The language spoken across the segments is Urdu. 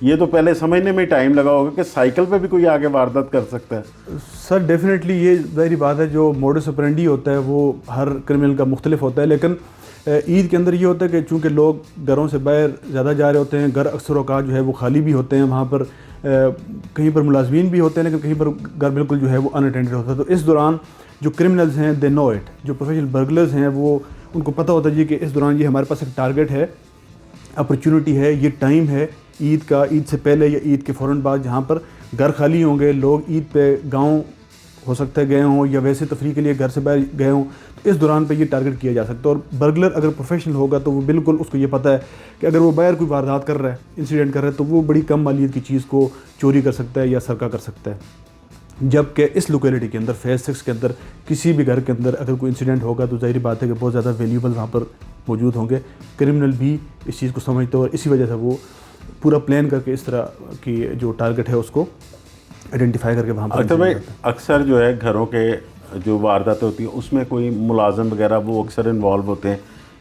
یہ تو پہلے سمجھنے میں ٹائم لگا ہوگا کہ سائیکل پہ بھی کوئی آگے واردات کر سکتا ہے. سر ڈیفینیٹلی یہ ظاہری بات ہے, جو موڈس اپرینڈی ہوتا ہے وہ ہر کرمنل کا مختلف ہوتا ہے, لیکن عید کے اندر یہ ہوتا ہے کہ چونکہ لوگ گھروں سے باہر زیادہ جا رہے ہوتے ہیں, گھر اکثر اوقات جو ہے وہ خالی بھی ہوتے ہیں, وہاں پر کہیں پر ملازمین بھی ہوتے ہیں لیکن کہیں پر گھر بالکل جو ہے وہ ان اٹینڈڈ ہوتا ہے. تو اس دوران جو کرمنلز ہیں دے نو اٹ, جو پروفیشنل برگلرز ہیں وہ ان کو پتہ ہوتا ہے جی کہ اس دوران یہ ہمارے پاس ایک ٹارگیٹ ہے, اپرچونٹی ہے, یہ ٹائم ہے عید کا, عید سے پہلے یا عید کے فوراً بعد, جہاں پر گھر خالی ہوں گے, لوگ عید پہ گاؤں ہو سکتا ہے گئے ہوں یا ویسے تفریح کے لیے گھر سے باہر گئے ہوں, تو اس دوران پہ یہ ٹارگیٹ کیا جا سکتا ہے. اور برگلر اگر پروفیشنل ہوگا تو وہ بالکل اس کو یہ پتہ ہے کہ اگر وہ باہر کوئی واردات کر رہا ہے, انسیڈنٹ کر رہا ہے, تو وہ بڑی کم مالیت کی چیز کو چوری کر سکتا ہے یا سرقہ کر سکتا ہے. جبکہ اس لوکیلٹی کے اندر فیز 6 کے اندر کسی بھی گھر کے اندر اگر کوئی انسیڈنٹ ہوگا تو ظاہری بات ہے کہ بہت زیادہ ویلیوبل وہاں پر موجود ہوں گے. کرمنل بھی اس چیز کو سمجھتے ہیں اور اسی وجہ سے وہ پورا پلان کر کے اس طرح کی جو ٹارگٹ ہے اس کو آئیڈینٹیفائی کر کے وہاں پر. بھائی اکثر جو ہے گھروں کے جو وارداتیں ہوتی ہیں اس میں کوئی ملازم وغیرہ وہ اکثر انوالو ہوتے ہیں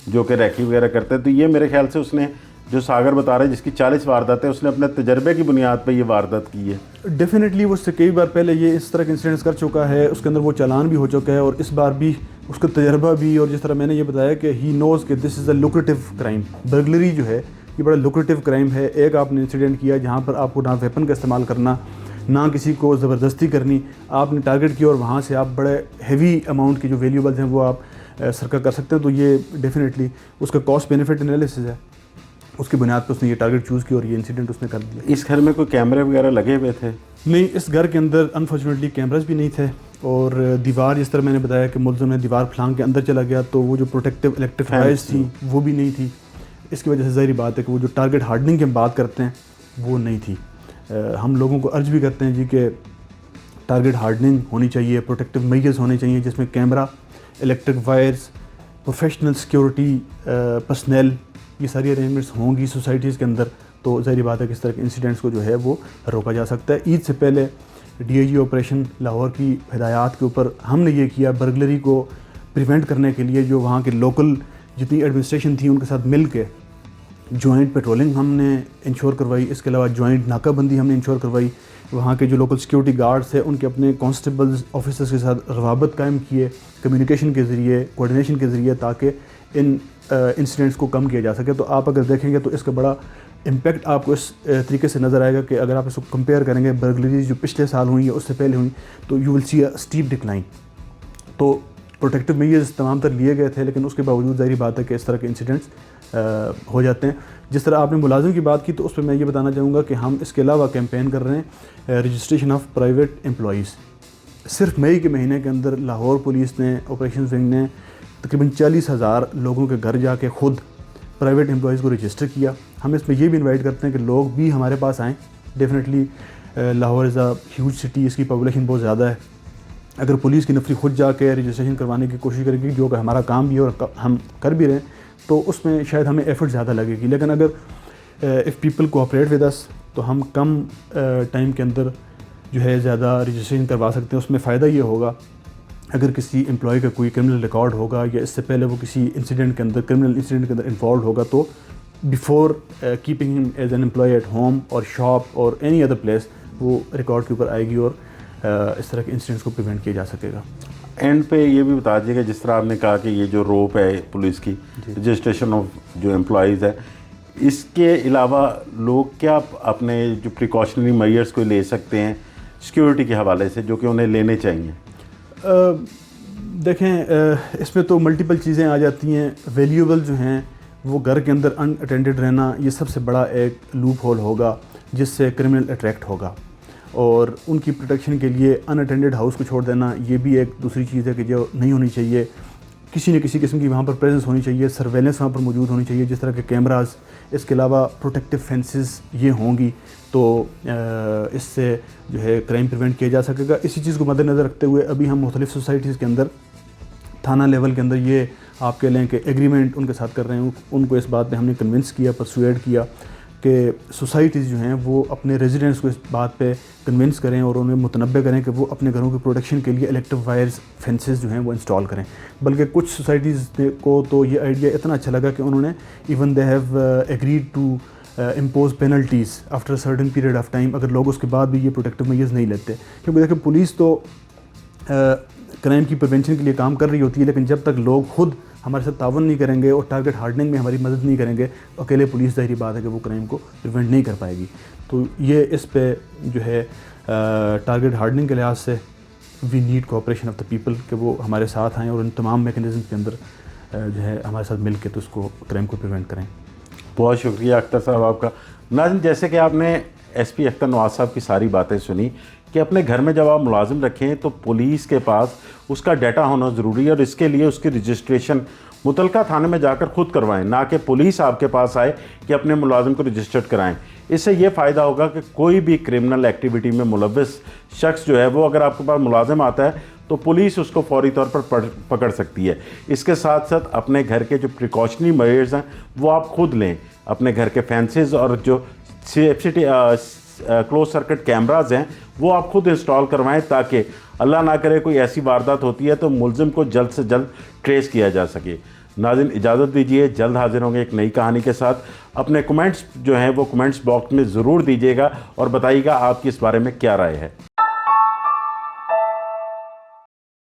جو کہ ریکی وغیرہ کرتے ہیں. تو یہ میرے خیال سے اس نے جو ساگر بتا رہا ہے جس کی 40 وارداتیں, اس نے اپنے تجربے کی بنیاد پہ یہ واردات کی ہے. ڈیفینیٹلی وہ اس سے کئی بار پہلے یہ اس طرح کے انسیڈنٹس کر چکا ہے, اس کے اندر وہ چالان بھی ہو چکا ہے, اور اس بار بھی اس کا تجربہ بھی, اور جس طرح میں نے یہ بتایا کہ ہی نوز کہ دس از اے لوکریٹو کرائم. برگلری جو ہے یہ بڑا لوکریٹو کرائم ہے. ایک آپ نے انسیڈنٹ کیا جہاں پر آپ کو نہ ویپن کا استعمال کرنا, نہ کسی کو زبردستی کرنی, آپ نے ٹارگٹ کیا اور وہاں سے آپ بڑے ہیوی اماؤنٹ کی جو ویلیوبلز ہیں وہ آپ سرقہ کر سکتے ہیں. تو یہ ڈیفینیٹلی اس کا کاسٹ بینیفٹ انالیسس ہے, اس کی بنیاد پر اس نے یہ ٹارگٹ چوز کیا اور یہ انسیڈنٹ اس نے کر دیا. اس گھر میں کوئی کیمرے وغیرہ لگے ہوئے تھے؟ نہیں, اس گھر کے اندر انفارچونیٹلی کیمراز بھی نہیں تھے, اور دیوار جس طرح میں نے بتایا کہ ملزم نے دیوار پھلانگ کے اندر چلا گیا تو وہ جو پروٹیکٹیو الیکٹرک وائرز تھیں وہ بھی نہیں تھی. اس کی وجہ سے ظاہری بات ہے کہ وہ جو ٹارگٹ ہارڈننگ کی ہم بات کرتے ہیں وہ نہیں تھی. ہم لوگوں کو ارج بھی کرتے ہیں جی کہ ٹارگٹ ہارڈننگ ہونی چاہیے, پروٹیکٹیو میجرز ہونے چاہیے جس میں camera, electric wires, professional security personal, یہ ساری ارینجمنٹس ہوں گی سوسائٹیز کے اندر, تو ظاہری بات ہے کہ اس طرح کے انسیڈنٹس کو جو ہے وہ روکا جا سکتا ہے. عید سے پہلے D I G operation Lahore کی ہدایات کے اوپر ہم نے یہ کیا برگلری کو پریونٹ کرنے کے لیے, جو وہاں کے لوکل جتنی ایڈمنسٹریشن تھی ان کے ساتھ مل کے جوائنٹ پیٹرولنگ ہم نے انشور کروائی. اس کے علاوہ جوائنٹ ناکہ بندی ہم نے انشور کروائی. وہاں کے جو لوکل سیکیورٹی گارڈز تھے ان کے اپنے کانسٹیبلز آفیسرز کے ساتھ روابط قائم کیے کمیونیکیشن کے ذریعے, کوآرڈینیشن کے ذریعے, تاکہ ان انسیڈنٹس کو کم کیا جا سکے. تو آپ اگر دیکھیں گے تو اس کا بڑا امپیکٹ آپ کو اس طریقے سے نظر آئے گا کہ اگر آپ اس کو کمپیئر کریں گے برگلریز جو پچھلے سال ہوئیں یا اس سے پہلے ہوئیں تو you will see a step decline. تو پروٹیکٹیو میجرز تمام تر لیے گئے تھے لیکن اس کے باوجود ظاہری بات ہے کہ اس طرح کے انسیڈنٹس ہو جاتے ہیں. جس طرح آپ نے ملازم کی بات کی تو اس پہ میں یہ بتانا چاہوں گا کہ ہم اس کے علاوہ کیمپین کر رہے ہیں رجسٹریشن آف پرائیویٹ امپلائیز. صرف مئی کے مہینے کے اندر لاہور پولیس نے آپریشن ونگ نے تقریباً 40,000 لوگوں کے گھر جا کے خود پرائیویٹ امپلائیز کو رجسٹر کیا. ہم اس میں یہ بھی انوائٹ کرتے ہیں کہ لوگ بھی ہمارے پاس آئیں. Definitely Lahore is a huge city, اس کی پاپولیشن بہت زیادہ ہے. اگر پولیس کی نفری خود جا کے رجسٹریشن کروانے کی کوشش کرے گی, جو کہ ہمارا کام بھی ہے اور ہم کر بھی رہے ہیں, تو اس میں شاید ہمیں ایفرٹ زیادہ لگے گی. لیکن اگر if people cooperate with us تو ہم کم ٹائم کے اندر جو ہے زیادہ رجسٹریشن کروا سکتے ہیں. اس میں فائدہ یہ ہوگا اگر کسی امپلائی کا کوئی کرمنل ریکارڈ ہوگا یا اس سے پہلے وہ کسی انسیڈنٹ کے اندر کرمنل انسیڈنٹ کے اندر انوالوڈ ہوگا, تو بیفور کیپنگ ہم as an employee at home اور شاپ اور اینی ادر پلیس وہ ریکارڈ کے اوپر آئے گی اور اس طرح کے انسیڈنٹس کو پریونٹ کیا جا سکے گا. اینڈ پہ یہ بھی بتا دیجیے گا جس طرح آپ نے کہا کہ یہ جو روپ ہے پولیس کی رجسٹریشن آف جو امپلائیز ہے, اس کے علاوہ لوگ کیا اپنے جو پریکاشنری میئرس کو لے سکتے ہیں سیکیورٹی کے حوالے سے جو کہ انہیں لینے چاہیے؟ دیکھیں اس میں تو ملٹیپل چیزیں آ جاتی ہیں. ویلیوبل جو ہیں وہ گھر کے اندر ان اٹینڈڈ رہنا یہ سب سے بڑا ایک لوپ ہول ہوگا جس سے کرمنل اٹریکٹ ہوگا, اور ان کی پروٹیکشن کے لیے ان اٹینڈڈ ہاؤس کو چھوڑ دینا یہ بھی ایک دوسری چیز ہے کہ جو نہیں ہونی چاہیے. کسی نہ کسی قسم کی وہاں پر پریزنس ہونی چاہیے, سرویلنس وہاں پر موجود ہونی چاہیے, جس طرح کے کیمراز. اس کے علاوہ پروٹیکٹیو فینسز یہ ہوں گی تو اس سے جو ہے کرائم پریونٹ کیا جا سکے گا. اسی چیز کو مد نظر رکھتے ہوئے ابھی ہم مختلف سوسائٹیز کے اندر تھانہ لیول کے اندر یہ آپ کہہ لیں کہ ایگریمنٹ ان کے ساتھ کر رہے ہیں. ان کو اس بات میں ہم نے کنونس کیا, پرسویڈ کیا کہ سوسائٹیز جو ہیں وہ اپنے ریزیڈنٹس کو اس بات پہ کنونس کریں اور انہیں متنبع کریں کہ وہ اپنے گھروں کی پروٹیکشن کے لیے الیکٹرک وائرز فینسز جو ہیں وہ انسٹال کریں. بلکہ کچھ سوسائٹیز کو تو یہ آئیڈیا اتنا اچھا لگا کہ انہوں نے even they have agreed to impose penalties after certain period of time اگر لوگ اس کے بعد بھی یہ پروٹیکٹیو میئرز نہیں لیتے. کیونکہ دیکھیں پولیس تو کرائم کی پریونشن کے لیے کام کر رہی ہوتی ہے, لیکن جب تک لوگ خود ہمارے ساتھ تعاون نہیں کریں گے اور ٹارگٹ ہارڈننگ میں ہماری مدد نہیں کریں گے, اکیلے پولیس ظاہری بات ہے کہ وہ کرائم کو پریونٹ نہیں کر پائے گی. تو یہ اس پہ جو ہے ٹارگٹ ہارڈننگ کے لحاظ سے we need cooperation of the people کہ وہ ہمارے ساتھ آئیں اور ان تمام میکنزم کے اندر جو ہے ہمارے ساتھ مل کے تو اس کو کرائم کو پریونٹ کریں. بہت شکریہ اختر صاحب آپ کا. ناظرین, جیسے کہ آپ نے ایس پی اختر نواز صاحب کی ساری باتیں سنی کہ اپنے گھر میں جب آپ ملازم رکھیں تو پولیس کے پاس اس کا ڈیٹا ہونا ضروری ہے, اور اس کے لیے اس کی رجسٹریشن متعلقہ تھانے میں جا کر خود کروائیں, نہ کہ پولیس آپ کے پاس آئے کہ اپنے ملازم کو رجسٹرڈ کرائیں. اس سے یہ فائدہ ہوگا کہ کوئی بھی کرمنل ایکٹیویٹی میں ملوث شخص جو ہے وہ اگر آپ کے پاس ملازم آتا ہے تو پولیس اس کو فوری طور پر پکڑ سکتی ہے. اس کے ساتھ ساتھ اپنے گھر کے جو پریکاشنری میئرز ہیں وہ آپ خود لیں. اپنے گھر کے فینسز اور جو سیفٹی کلوز سرکٹ کیمراز ہیں وہ آپ خود انسٹال کروائیں, تاکہ اللہ نہ کرے کوئی ایسی واردات ہوتی ہے تو ملزم کو جلد سے جلد ٹریس کیا جا سکے. ناظرین, اجازت دیجیے, جلد حاضر ہوں گے ایک نئی کہانی کے ساتھ. اپنے کمنٹس جو ہیں وہ کمنٹس باکس میں ضرور دیجیے گا اور بتائیے گا آپ کی اس بارے میں کیا رائے ہے.